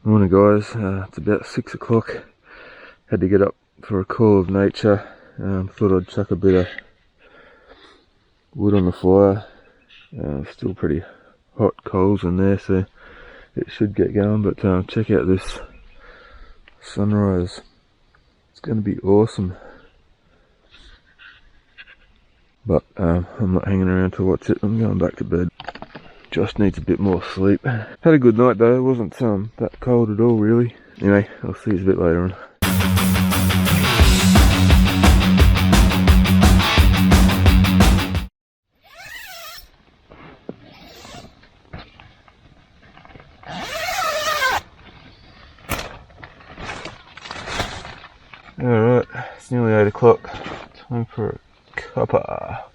Morning guys, it's about 6 o'clock. Had to get up for a call of nature. Thought I'd chuck a bit of wood on the fire. Still pretty hot coals in there, so it should get going. But check out this sunrise. It's going to be awesome. But I'm not hanging around to watch it. I'm going back to bed. Josh needs a bit more sleep. Had a good night though. It wasn't that cold at all really. Anyway, I'll see you a bit later on. Alright, it's nearly 8 o'clock. Time for a cuppa.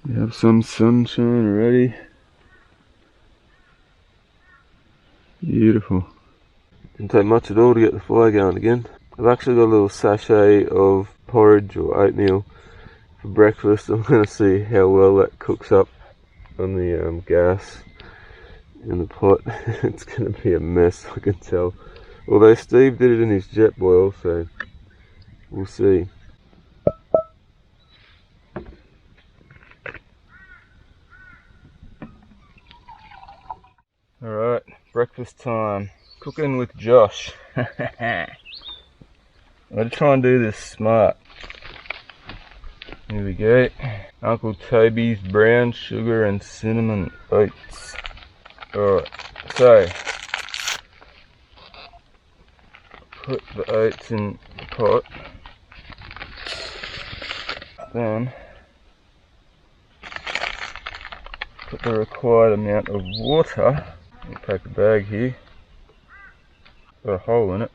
We have some sunshine already. Beautiful. Didn't take much at all to get the fire going again. I've actually got a little sachet of porridge or oatmeal for breakfast. I'm going to see how well that cooks up on the gas in the pot. It's going to be a mess, I can tell. Although Steve did it in his jet boil, so we'll see. Alright, breakfast time. Cooking with Josh. I'm going to try and do this smart. Here we go. Uncle Toby's brown sugar and cinnamon oats. Alright, so put the oats in the pot. Then put the required amount of water. I'll pack a bag here. Got a hole in it.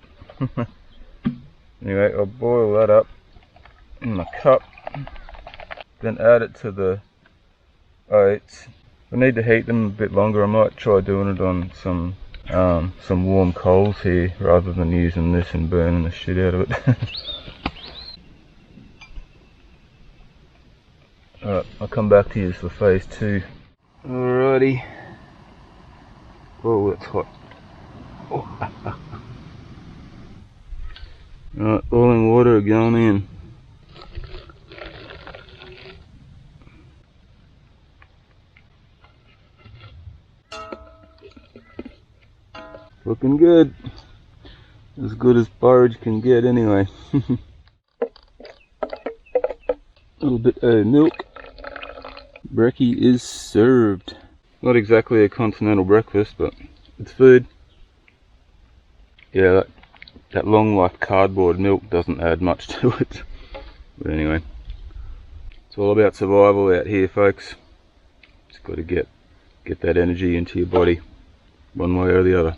Anyway, I'll boil that up in my cup. Then add it to the oats. I need to heat them a bit longer. I might try doing it on some warm coals here rather than using this and burning the shit out of it. Alright, I'll come back to you for phase 2. Alrighty. Oh, that's hot. Oh. Alright, boiling water going in. Looking good. As good as porridge can get anyway. A little bit of milk. Brekkie is served. Not exactly a continental breakfast, but it's food. Yeah, that long life cardboard milk doesn't add much to it. But anyway, it's all about survival out here, folks. Just got to get that energy into your body, one way or the other.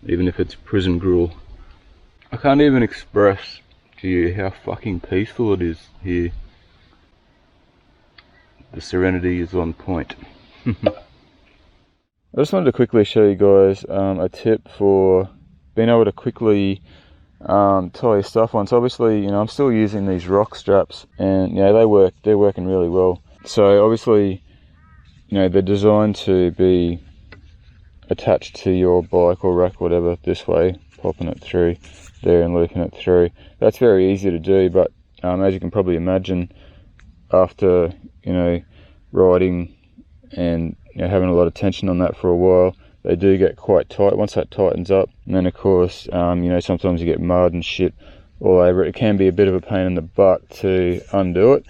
Even if it's prison gruel. I can't even express to you how fucking peaceful it is here. The serenity is on point. I just wanted to quickly show you guys a tip for being able to quickly tie your stuff on. So obviously, you know, I'm still using these rock straps, and yeah, they're working really well. So obviously, you know, they're designed to be attached to your bike or rack, whatever, this way, popping it through there and looping it through. That's very easy to do, but as you can probably imagine, after, you know, riding and, you know, having a lot of tension on that for a while, they do get quite tight once that tightens up. And then of course, you know, sometimes you get mud and shit all over it. It can be a bit of a pain in the butt to undo it.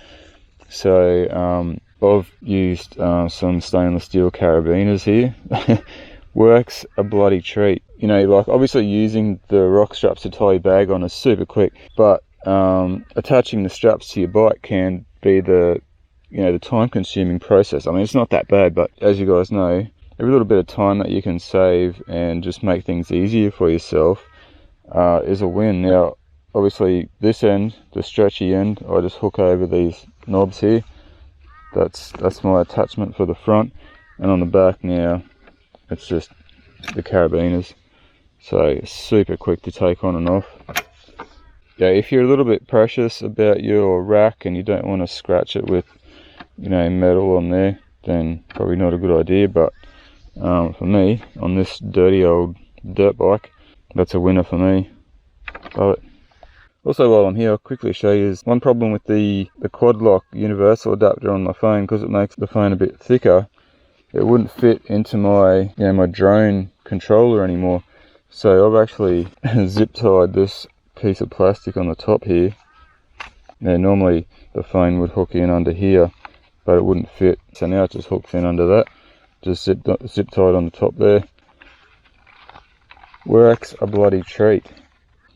So I've used some stainless steel carabiners here. Works a bloody treat. You know, like obviously using the rock straps to tie your bag on is super quick, but attaching the straps to your bike can be the time consuming process. I mean, it's not that bad, but as you guys know, every little bit of time that you can save and just make things easier for yourself is a win. Now obviously this end, the stretchy end, I just hook over these knobs here. That's my attachment for the front, and on the back now it's just the carabiners. So super quick to take on and off. yeah, if you're a little bit precious about your rack and you don't want to scratch it with, you know, metal on there, then probably not a good idea. But for me, on this dirty old dirt bike, that's a winner for me. Love it. Also, while I'm here, I'll quickly show you one problem with the quad lock universal adapter on my phone, because it makes the phone a bit thicker. It wouldn't fit into my, you know, my drone controller anymore. So I've actually zip tied this piece of plastic on the top here. Now normally the phone would hook in under here, but it wouldn't fit. So now it just hooks in under that. Just zip tied on the top there. Works a bloody treat.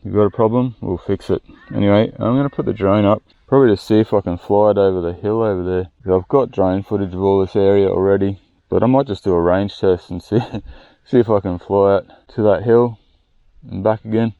You've got a problem? We'll fix it. Anyway, I'm going to put the drone up, probably to see if I can fly it over the hill over there. I've got drone footage of all this area already, but I might just do a range test and see if I can fly it to that hill and back again.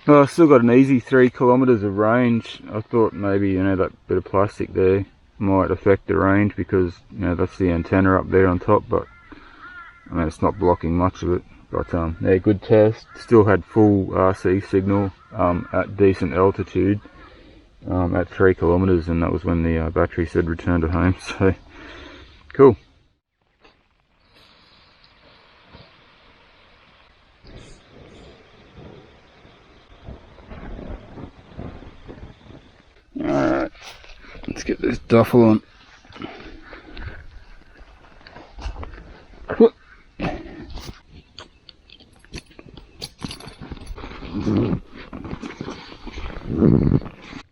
Well, I've still got an easy 3 kilometers of range. I thought maybe, you know, that bit of plastic there might affect the range because, you know, that's the antenna up there on top, but I mean, it's not blocking much of it. But yeah, good test. Still had full RC signal at decent altitude at 3 kilometers, and that was when the battery said return to home. So cool. Alright, let's get this duffel on.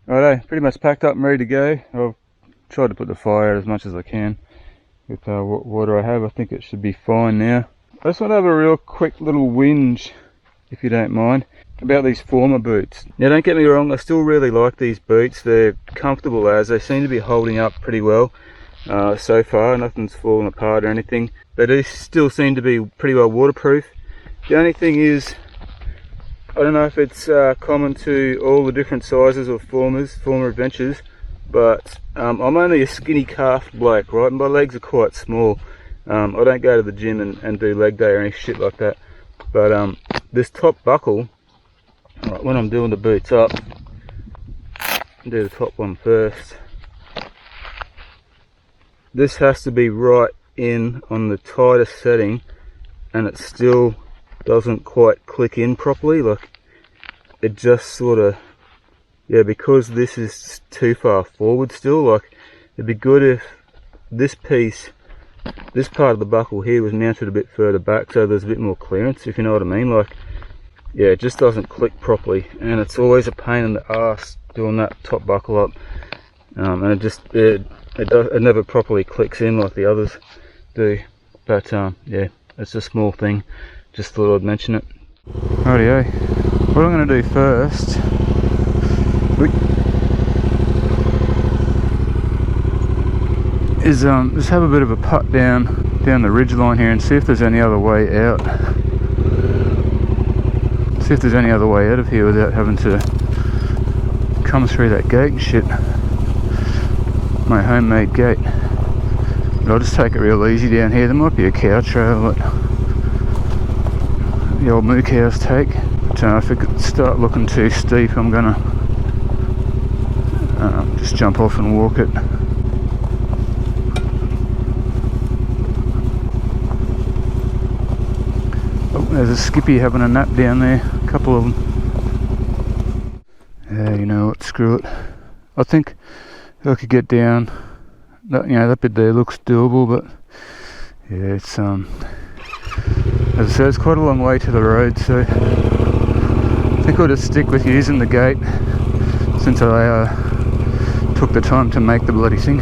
Righto, pretty much packed up and ready to go. I've tried to put the fire out as much as I can with what water I have. I think it should be fine now. I just want to have a real quick little whinge, if you don't mind, about these former boots. Now don't get me wrong, I still really like these boots. They're comfortable as they seem to be holding up pretty well so far. Nothing's fallen apart or anything. They do still seem to be pretty well waterproof. The only thing is, I don't know if it's common to all the different sizes of former adventures, but I'm only a skinny calf bloke, right? And my legs are quite small. I don't go to the gym and do leg day or any shit like that. But this top buckle, right, when I'm doing the boots up, I'll do the top one first. This has to be right in on the tightest setting, and it still doesn't quite click in properly. Like, it just sort of, yeah, because this is too far forward still. Like, it'd be good if this piece, this part of the buckle here, was mounted a bit further back so there's a bit more clearance, if you know what I mean. Like, yeah, it just doesn't click properly, and it's always a pain in the ass doing that top buckle up, and it never properly clicks in like the others do. But yeah, it's a small thing, just thought I'd mention it. Rightio, what I'm going to do first is just have a bit of a putt down the ridge line here and see if there's any other way out. See if there's any other way out of here without having to come through that gate and shit. My homemade gate. But I'll just take it real easy down here. There might be a cow trail that the old moo cows take. But if it start looking too steep, I'm gonna just jump off and walk it. Oh, there's a skippy having a nap down there. A couple of them. Yeah, you know what? Screw it. I think I could get down. That, you know, that bit there looks doable, but yeah, it's as I said, it's quite a long way to the road, so I think I'll just stick with using the gate since I took the time to make the bloody thing.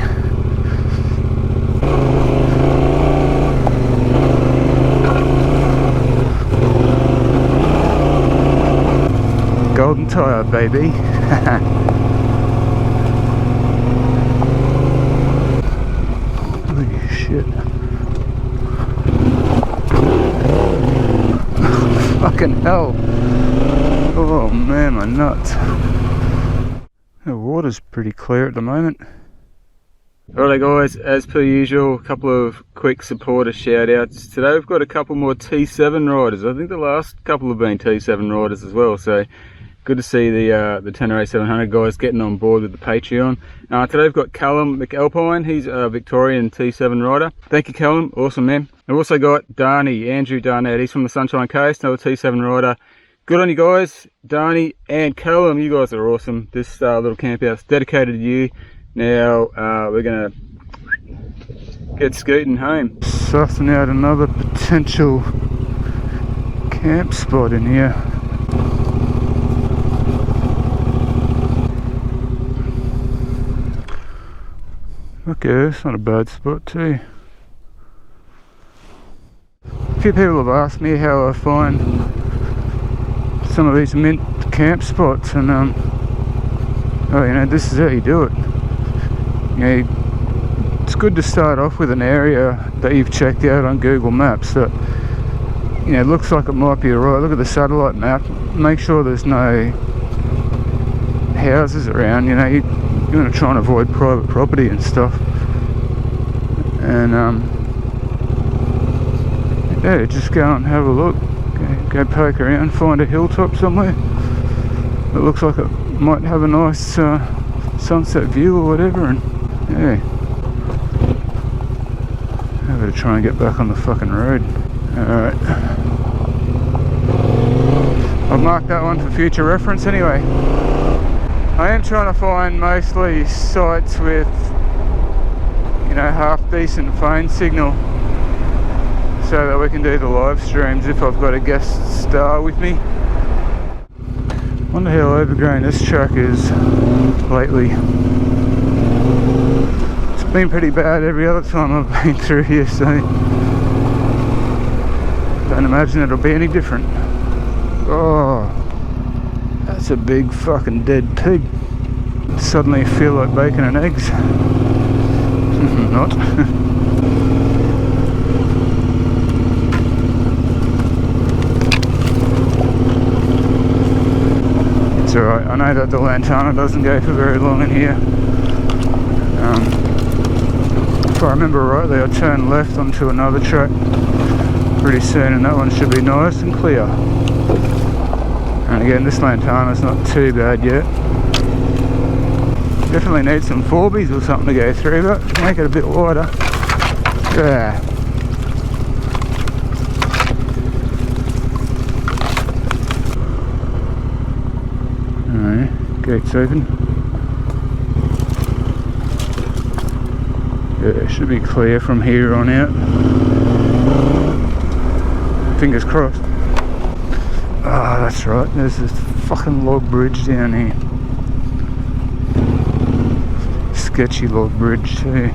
Golden tyre, baby. Holy shit. Fucking hell. Oh man, my nuts. The water's pretty clear at the moment. Alright guys, as per usual, a couple of quick supporter shout outs. Today we've got a couple more T7 riders. I think the last couple have been T7 riders as well, so good to see the Tenere 700 guys getting on board with the Patreon. Today we've got Callum McAlpine. He's a Victorian T7 rider. Thank you, Callum. Awesome, man. We've also got Darnie, Andrew Darnett. He's from the Sunshine Coast, another T7 rider. Good on you guys, Darnie and Callum. You guys are awesome. This little camp out's dedicated to you. Now we're gonna get scooting home. Sussing out another potential camp spot in here. Okay, it's not a bad spot too. A few people have asked me how I find some of these mint camp spots, and oh, you know, this is how you do it. You know, it's good to start off with an area that you've checked out on Google Maps that, you know, looks like it might be alright. Look at the satellite map. Make sure there's no houses around. You know, you want to try and avoid private property and stuff. And yeah, just go and have a look. Go poke around, find a hilltop somewhere that looks like it might have a nice sunset view or whatever, and yeah, I'm going to try and get back on the fucking road. Alright, I've marked that one for future reference anyway. I am trying to find mostly sites with, you know, half decent phone signal, so that we can do the live streams if I've got a guest star with me. Wonder how overgrown this track is lately. It's been pretty bad every other time I've been through here, so don't imagine it'll be any different. Oh, that's a big fucking dead pig. Suddenly feel like bacon and eggs. Not. It's alright, I know that the Lantana doesn't go for very long in here. If I remember rightly, I turn left onto another track pretty soon, and that one should be nice and clear. And again, this Lantana's not too bad yet. Definitely need some 4Bs or something to go through, but make it a bit wider. Yeah. Alright, gate's open. Yeah, it should be clear from here on out. Fingers crossed. Ah, that's right, there's this fucking log bridge down here. Sketchy log bridge too.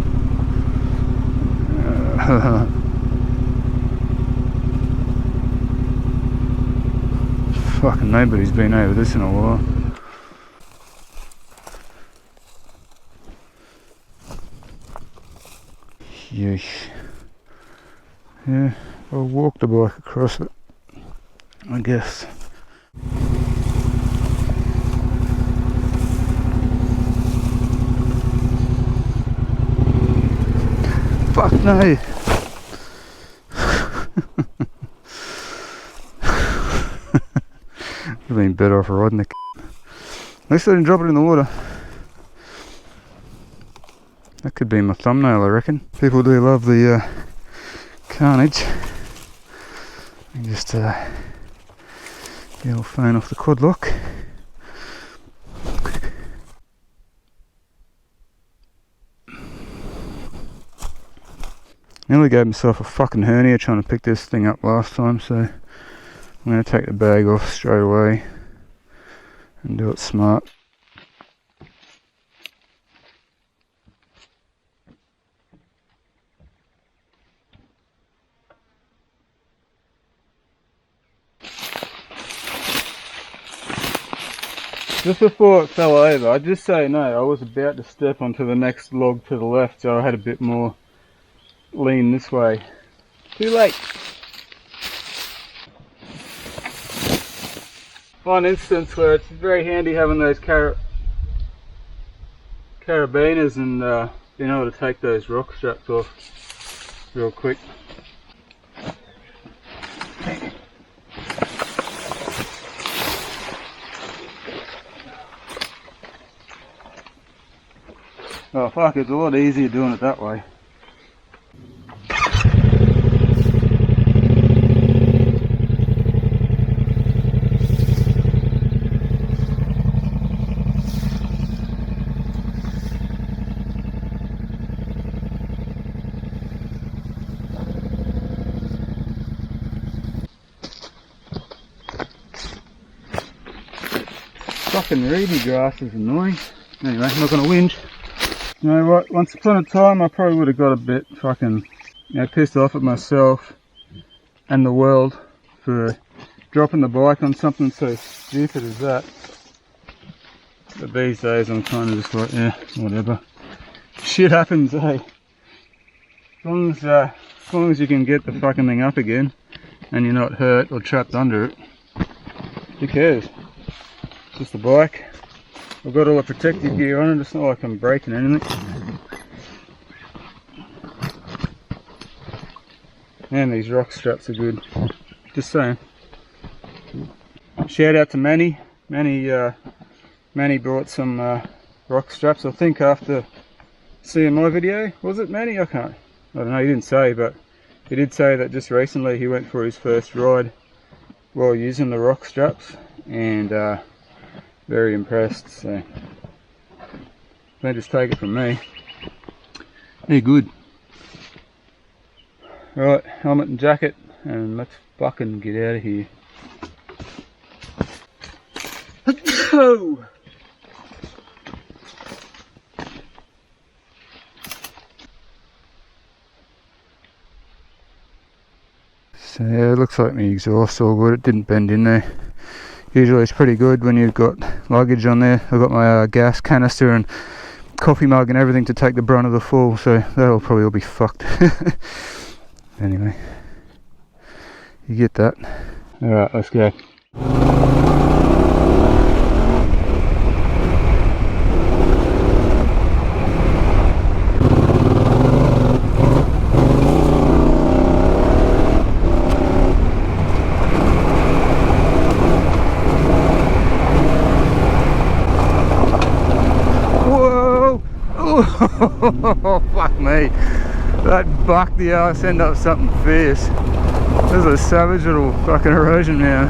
Fucking nobody's been over this in a while. Yeesh. Yeah, I'll walk the bike across it, I guess. fuck no. Would have been better off riding the At least I didn't drop it in the water. That could be my thumbnail, I reckon. People do love the carnage. And just get your phone off the quad lock. Nearly gave myself a fucking hernia trying to pick this thing up last time, so I'm going to take the bag off straight away and do it smart. Just before it fell over, I just say no, I was about to step onto the next log to the left, so I had a bit more lean this way. Too late. One instance where it's very handy having those carabiners and being able to take those rock straps off real quick. Oh fuck, it's a lot easier doing it that way. Fucking reedy grass is annoying. Anyway, I'm not gonna whinge. You know what, once upon a time I probably would have got a bit fucking, pissed off at myself and the world for dropping the bike on something so stupid as that. But these days I'm kind of just like, yeah, whatever. Shit happens, eh? As long as you can get the fucking thing up again and you're not hurt or trapped under it, who cares? It's just a bike. I've got all the protective gear on it, it's not like I'm breaking anything. And these rock straps are good. Just saying. Shout out to Manny. Manny brought some rock straps, I think after seeing my video. Was it Manny? I don't know, he didn't say, but he did say that just recently he went for his first ride while using the rock straps, and very impressed, so don't just take it from me. They're good. Right, helmet and jacket, and let's fucking get out of here. Oh! So yeah, it looks like my exhaust's all good. It didn't bend in there. Usually it's pretty good when you've got luggage on there. I've got my gas canister and coffee mug and everything to take the brunt of the fall, so that'll probably all be fucked. Anyway, you get that. Alright, let's go. Oh, fuck me. That bucked the ass end up something fierce. There's a savage little fucking erosion now.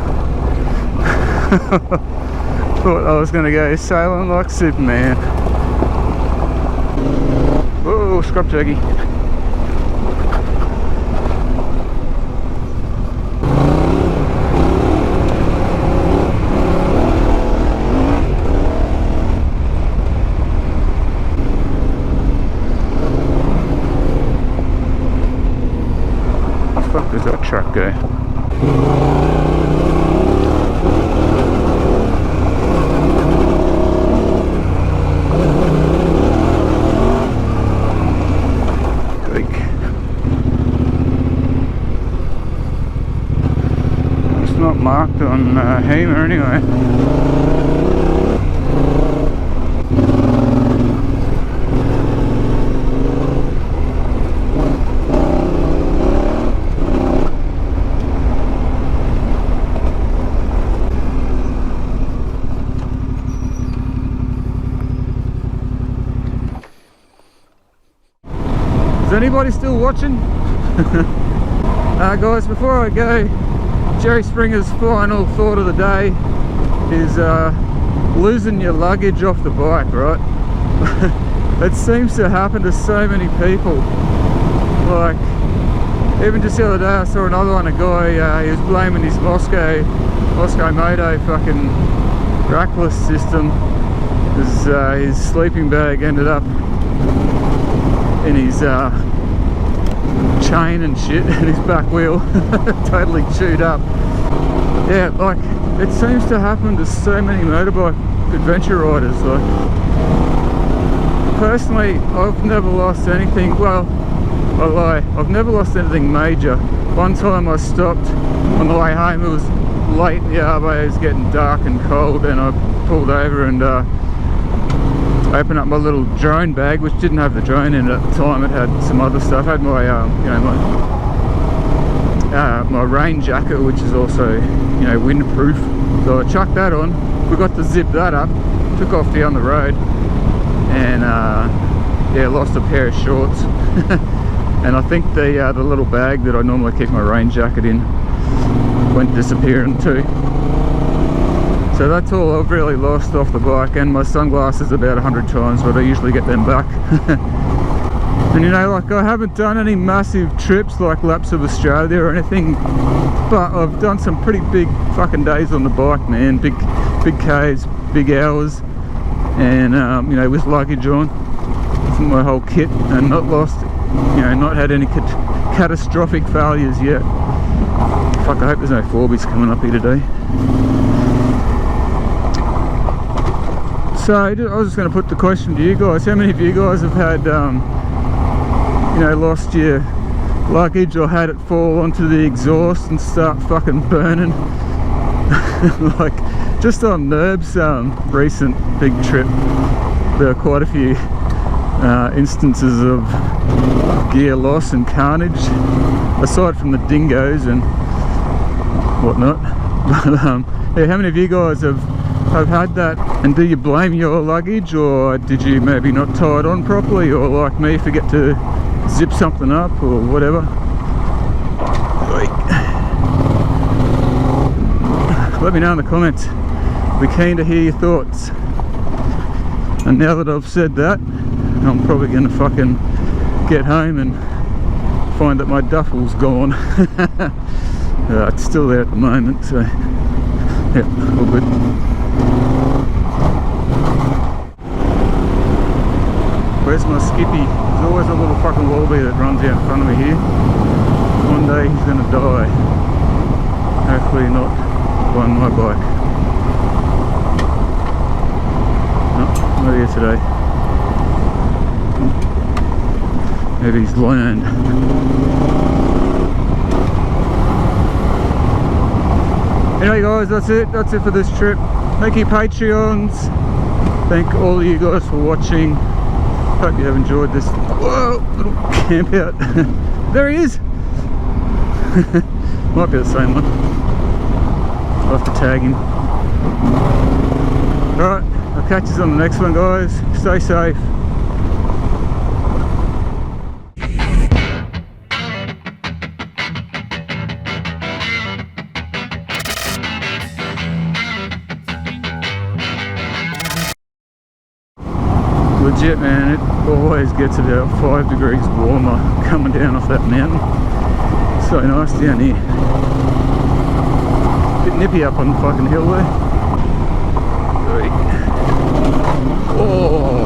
Thought I was going to go sailing like Superman. Whoa, scrub turkey. Does that truck go? It's not marked on Hamer anyway. Is anybody still watching? Guys, before I go, Jerry Springer's final thought of the day is losing your luggage off the bike, right? It seems to happen to so many people. Like, even just the other day I saw another one, a guy, he was blaming his Moscow Moto fucking rackless system, because his sleeping bag ended up in his chain and shit, and his back wheel totally chewed up. Yeah, like, it seems to happen to so many motorbike adventure riders. Like, personally, I've never lost anything. Well, I lie, I've never lost anything major. One time I stopped on the way home, it was late in the arbo, it was getting dark and cold, and I pulled over and opened up my little drone bag, which didn't have the drone in it at the time. It had some other stuff. It had my you know, my rain jacket, which is also, you know, windproof. So I chucked that on, forgot to zip that up, took off down the road, and yeah, lost a pair of shorts. And I think the little bag that I normally keep my rain jacket in went disappearing too. So that's all I've really lost off the bike, and my sunglasses about 100 times, but I usually get them back. And you know, like, I haven't done any massive trips like laps of Australia or anything, but I've done some pretty big fucking days on the bike, man. Big Ks, big hours, and you know, with luggage on, my whole kit, and not lost, you know, not had any catastrophic failures yet. Fuck, I hope there's no Forbies coming up here today. So I was just going to put the question to you guys: how many of you guys have had, you know, lost your luggage or had it fall onto the exhaust and start fucking burning? Like, just on Nerb's recent big trip, there are quite a few instances of gear loss and carnage, aside from the dingoes and whatnot. But yeah, how many of you guys have had that, and do you blame your luggage, or did you maybe not tie it on properly, or like me, forget to zip something up or whatever? Let me know in the comments. We're keen to hear your thoughts. And now that I've said that, I'm probably going to fucking get home and find that my duffel's gone. It's still there at the moment, so yeah, all good. Where's my Skippy? There's always a little fucking wallaby that runs out in front of me here. One day he's going to die. Hopefully not on my bike. No, not here today. Maybe he's learned. Anyway guys, that's it for this trip. Thank you Patreons, thank all of you guys for watching. Hope you have enjoyed this, whoa, little camp out. There he is. Might be the same one. I'll have to tag him. Alright, I'll catch you on the next one guys. Stay safe. Legit, man, it always gets about 5 degrees warmer coming down off that mountain. So nice down here. Bit nippy up on the fucking hill there. Oh.